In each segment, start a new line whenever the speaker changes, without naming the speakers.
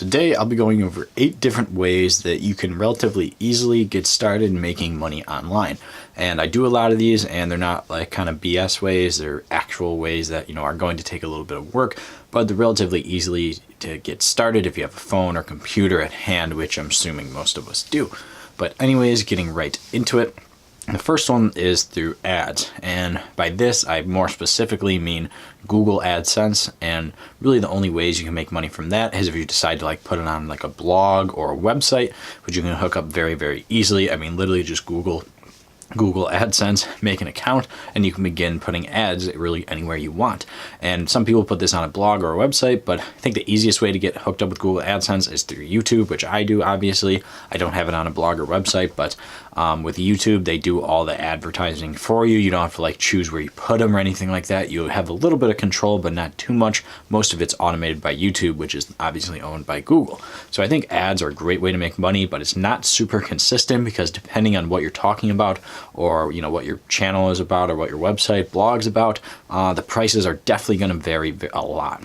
Today I'll be going over 8 different ways that you can relatively easily get started making money online. And I do a lot of these, and they're not like kind of BS ways, they're actual ways that are going to take a little bit of work, but they're relatively easily to get started if you have a phone or computer at hand, which I'm assuming most of us do. But anyways, getting right into it. The first one is through ads, and by this I more specifically mean Google AdSense, and really the only ways you can make money from that is if you decide to put it on a blog or a website, which you can hook up very, very easily. I mean, literally just Google AdSense, make an account, and you can begin putting ads really anywhere you want. And some people put this on a blog or a website, but I think the easiest way to get hooked up with Google AdSense is through YouTube, which I do, obviously. I don't have it on a blog or website, but with YouTube, they do all the advertising for you. You don't have to choose where you put them or anything like that. You have a little bit of control, but not too much. Most of it's automated by YouTube, which is obviously owned by Google. So I think ads are a great way to make money, but it's not super consistent because depending on what you're talking about, or what your channel is about, or what your website blog's about, the prices are definitely going to vary a lot.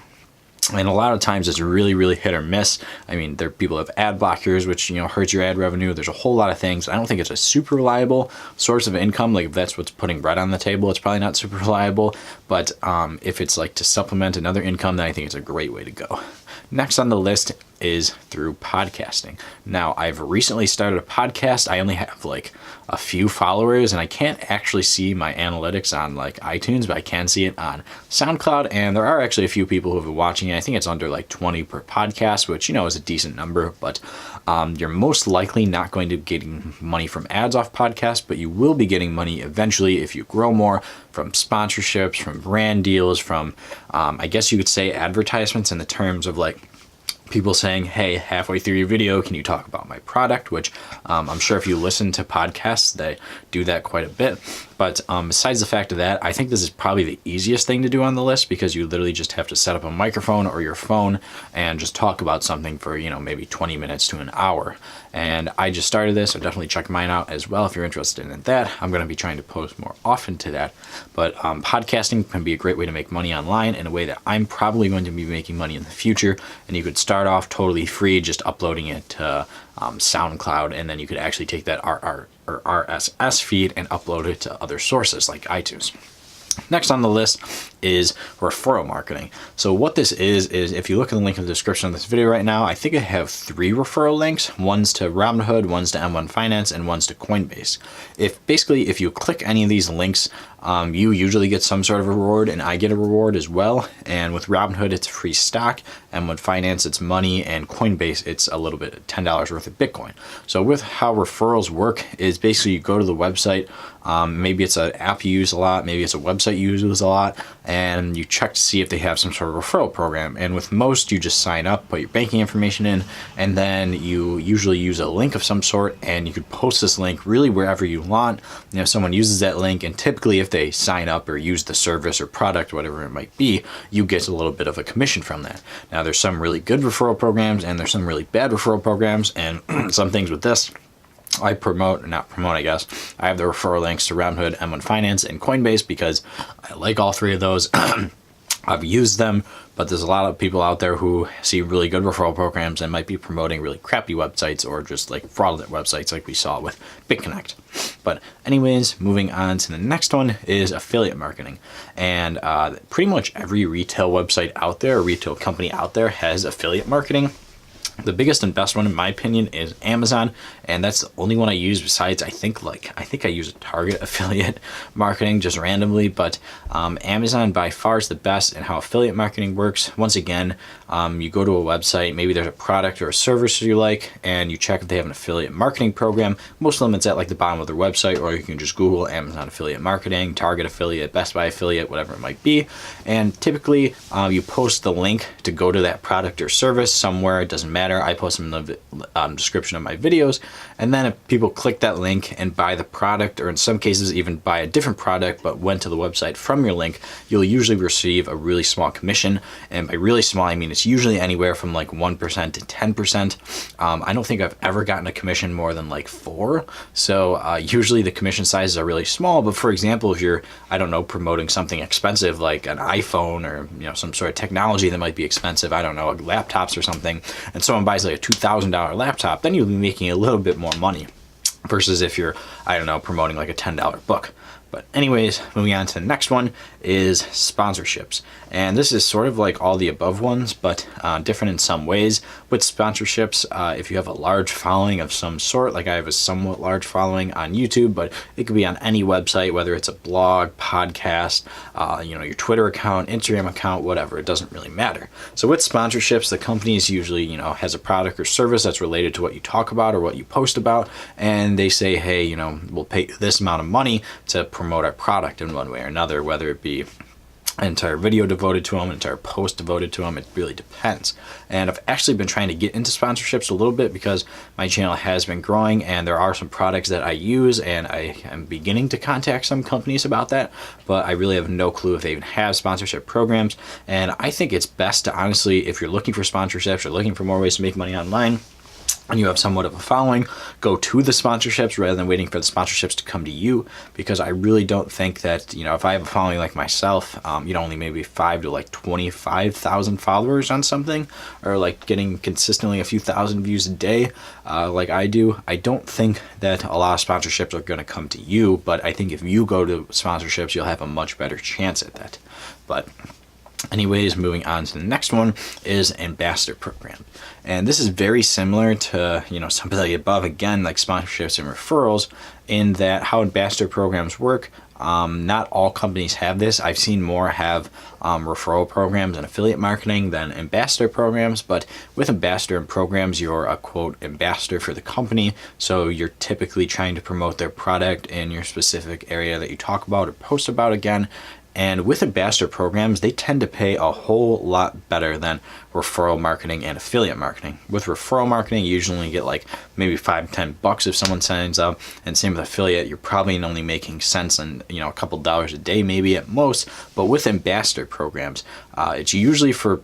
And a lot of times it's really, really hit or miss. I mean, people have ad blockers, which hurts your ad revenue. There's a whole lot of things. I don't think it's a super reliable source of income. If that's what's putting bread on the table, it's probably not super reliable. But if it's to supplement another income, then I think it's a great way to go. Next on the list is through podcasting. Now, I've recently started a podcast. I only have a few followers, and I can't actually see my analytics on iTunes, but I can see it on SoundCloud, and there are actually a few people who have been watching it. I think it's under 20 per podcast, which is a decent number, but you're most likely not going to be getting money from ads off podcasts, but you will be getting money eventually if you grow more from sponsorships, from brand deals, from I guess you could say advertisements in the terms of people saying, hey, halfway through your video, can you talk about my product? Which I'm sure if you listen to podcasts, they do that quite a bit. But besides the fact of that, I think this is probably the easiest thing to do on the list because you literally just have to set up a microphone or your phone and just talk about something for, maybe 20 minutes to an hour. And I just started this, so definitely check mine out as well if you're interested in that. I'm going to be trying to post more often to that. But podcasting can be a great way to make money online in a way that I'm probably going to be making money in the future. And you could start off totally free, just uploading it to SoundCloud, and then you could actually take that RSS feed and upload it to other sources like iTunes. Next on the list is referral marketing. So what this is if you look at the link in the description of this video right now, I think I have 3 referral links. One's to Robinhood, one's to M1 Finance, and one's to Coinbase. If you click any of these links, you usually get some sort of reward, and I get a reward as well. And with Robinhood, it's free stock, M1 Finance, it's money, and Coinbase, it's a little bit, $10 worth of Bitcoin. So with how referrals work is basically you go to the website, maybe it's an app you use a lot, maybe it's a website you use a lot, and you check to see if they have some sort of referral program. And with most, you just sign up, put your banking information in, and then you usually use a link of some sort, and you could post this link really wherever you want. And if someone uses that link, and typically if they sign up or use the service or product, whatever it might be, you get a little bit of a commission from that. Now, there's some really good referral programs, and there's some really bad referral programs, and some things with this. I have the referral links to Robinhood, M1 Finance, and Coinbase because I like all 3 of those. I've used them, but there's a lot of people out there who see really good referral programs and might be promoting really crappy websites or just fraudulent websites like we saw with BitConnect. But anyways, moving on to the next one is affiliate marketing. And pretty much every retail website out there, or retail company out there has affiliate marketing. The biggest and best one, in my opinion, is Amazon, and that's the only one I use besides, I think I use a Target affiliate marketing just randomly, but Amazon by far is the best in how affiliate marketing works. Once again, you go to a website, maybe there's a product or a service you like, and you check if they have an affiliate marketing program. Most of them it's at the bottom of their website, or you can just Google Amazon affiliate marketing, Target affiliate, Best Buy affiliate, whatever it might be. And typically, you post the link to go to that product or service somewhere. It doesn't matter. I post them in the description of my videos, and then if people click that link and buy the product, or in some cases even buy a different product but went to the website from your link, you'll usually receive a really small commission. And by really small, I mean it's usually anywhere from 1% to 10%. I don't think I've ever gotten a commission more than 4. So usually the commission sizes are really small. But for example, if you're, I don't know, promoting something expensive like an iPhone or some sort of technology that might be expensive, I don't know, laptops or something, and someone someone buys like a $2,000 laptop, then you'll be making a little bit more money versus if you're, I don't know, promoting like a $10 book. But anyways, moving on to the next one is sponsorships. And this is sort of like all the above ones, but different in some ways. With sponsorships, if you have a large following of some sort, like I have a somewhat large following on YouTube, but it could be on any website, whether it's a blog, podcast, your Twitter account, Instagram account, whatever, it doesn't really matter. So with sponsorships, the companies usually, has a product or service that's related to what you talk about or what you post about, and they say, hey, we'll pay you this amount of money to promote our product in one way or another, whether it be an entire video devoted to them, an entire post devoted to them. It really depends. And I've actually been trying to get into sponsorships a little bit because my channel has been growing and there are some products that I use, and I am beginning to contact some companies about that, but I really have no clue if they even have sponsorship programs. And I think it's best to honestly, if you're looking for sponsorships or looking for more ways to make money online, and you have somewhat of a following, go to the sponsorships rather than waiting for the sponsorships to come to you, because I really don't think that, if I have a following like myself, only maybe 5 to like 25,000 followers on something, or like getting consistently a few thousand views a day, like I do, I don't think that a lot of sponsorships are going to come to you, but I think if you go to sponsorships, you'll have a much better chance at that. But anyways, moving on to the next one is ambassador program. And this is very similar to, some of the above, again, like sponsorships and referrals, in that how ambassador programs work. Not all companies have this. I've seen more have referral programs and affiliate marketing than ambassador programs, but with ambassador programs, you're a quote ambassador for the company. So you're typically trying to promote their product in your specific area that you talk about or post about again. And with ambassador programs, they tend to pay a whole lot better than referral marketing and affiliate marketing. With referral marketing, you usually get like maybe $5-10 if someone signs up. And same with affiliate, you're probably only making cents and a couple dollars a day maybe at most. But with ambassador programs, it's usually for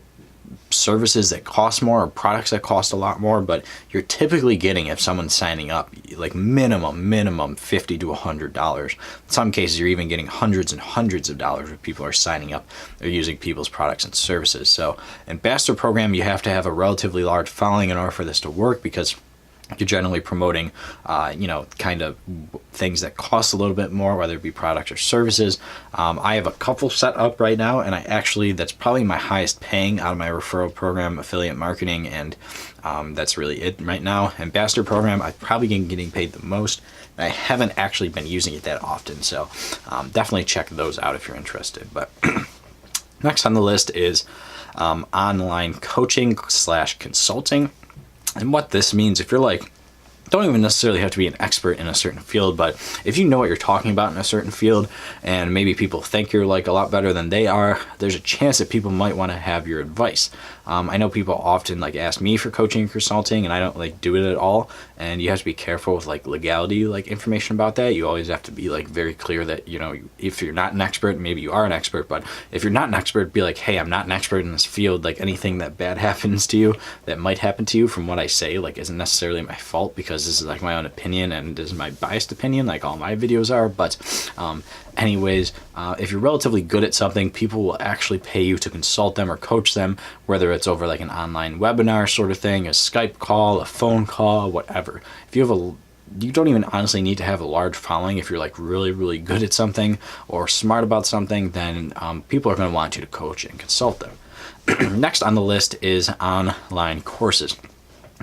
services that cost more or products that cost a lot more, but you're typically getting, if someone's signing up, like minimum $50 to $100. In some cases, you're even getting hundreds and hundreds of dollars if people are signing up. They're using people's products and services. So ambassador program, you have to have a relatively large following in order for this to work, because you're generally promoting, kind of things that cost a little bit more, whether it be products or services. I have a couple set up right now, and that's probably my highest paying out of my referral program, affiliate marketing, and that's really it right now. Ambassador program, I've probably been getting paid the most. I haven't actually been using it that often, so definitely check those out if you're interested. But next on the list is online coaching / consulting. And what this means, if you're like, don't even necessarily have to be an expert in a certain field, but if you know what you're talking about in a certain field, and maybe people think you're like a lot better than they are, there's a chance that people might want to have your advice. I know people often like ask me for coaching and consulting, and I don't like do it at all. And you have to be careful with like legality, like information about that. You always have to be like very clear that, if you're not an expert, maybe you are an expert, but if you're not an expert, be like, hey, I'm not an expert in this field. Like anything that bad happens to you, that might happen to you from what I say, like isn't necessarily my fault, because this is like my own opinion and this is my biased opinion, like all my videos are. But anyways, if you're relatively good at something, people will actually pay you to consult them or coach them, whether it's over like an online webinar sort of thing, a Skype call, a phone call, whatever. If you have you don't even honestly need to have a large following. If you're like really, really good at something or smart about something, then people are going to want you to coach and consult them. Next on the list is online courses.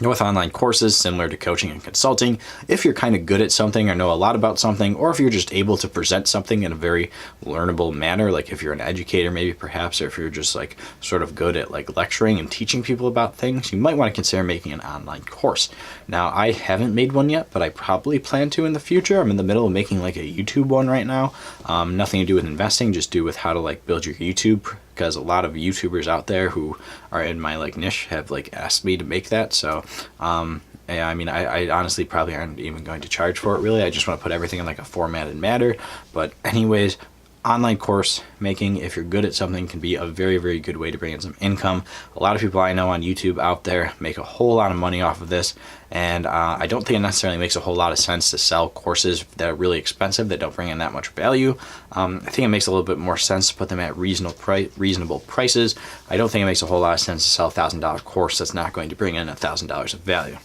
With online courses, similar to coaching and consulting, if you're kind of good at something or know a lot about something, or if you're just able to present something in a very learnable manner, like if you're an educator maybe perhaps, or if you're just like sort of good at like lecturing and teaching people about things, you might want to consider making an online course. Now, I haven't made one yet, but I probably plan to in the future. I'm in the middle of making like a YouTube one right now. Nothing to do with investing, just do with how to like build your YouTube, because a lot of YouTubers out there who are in my like niche have like asked me to make that. So I mean, I honestly probably aren't even going to charge for it really. I just want to put everything in like a formatted manner. But anyways, online course making, if you're good at something, can be a very, very good way to bring in some income. A lot of people I know on YouTube out there make a whole lot of money off of this, and I don't think it necessarily makes a whole lot of sense to sell courses that are really expensive, that don't bring in that much value. I think it makes a little bit more sense to put them at reasonable prices. I don't think it makes a whole lot of sense to sell a $1,000 course that's not going to bring in $1,000 of value.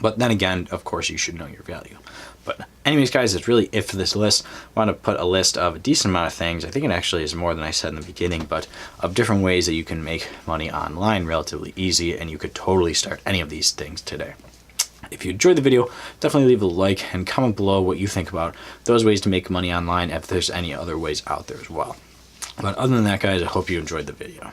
But then again, of course, you should know your value. But anyways, guys, that's really it for this list. I want to put a list of a decent amount of things. I think it actually is more than I said in the beginning, but of different ways that you can make money online relatively easy, and you could totally start any of these things today. If you enjoyed the video, definitely leave a like and comment below what you think about those ways to make money online, if there's any other ways out there as well. But other than that, guys, I hope you enjoyed the video.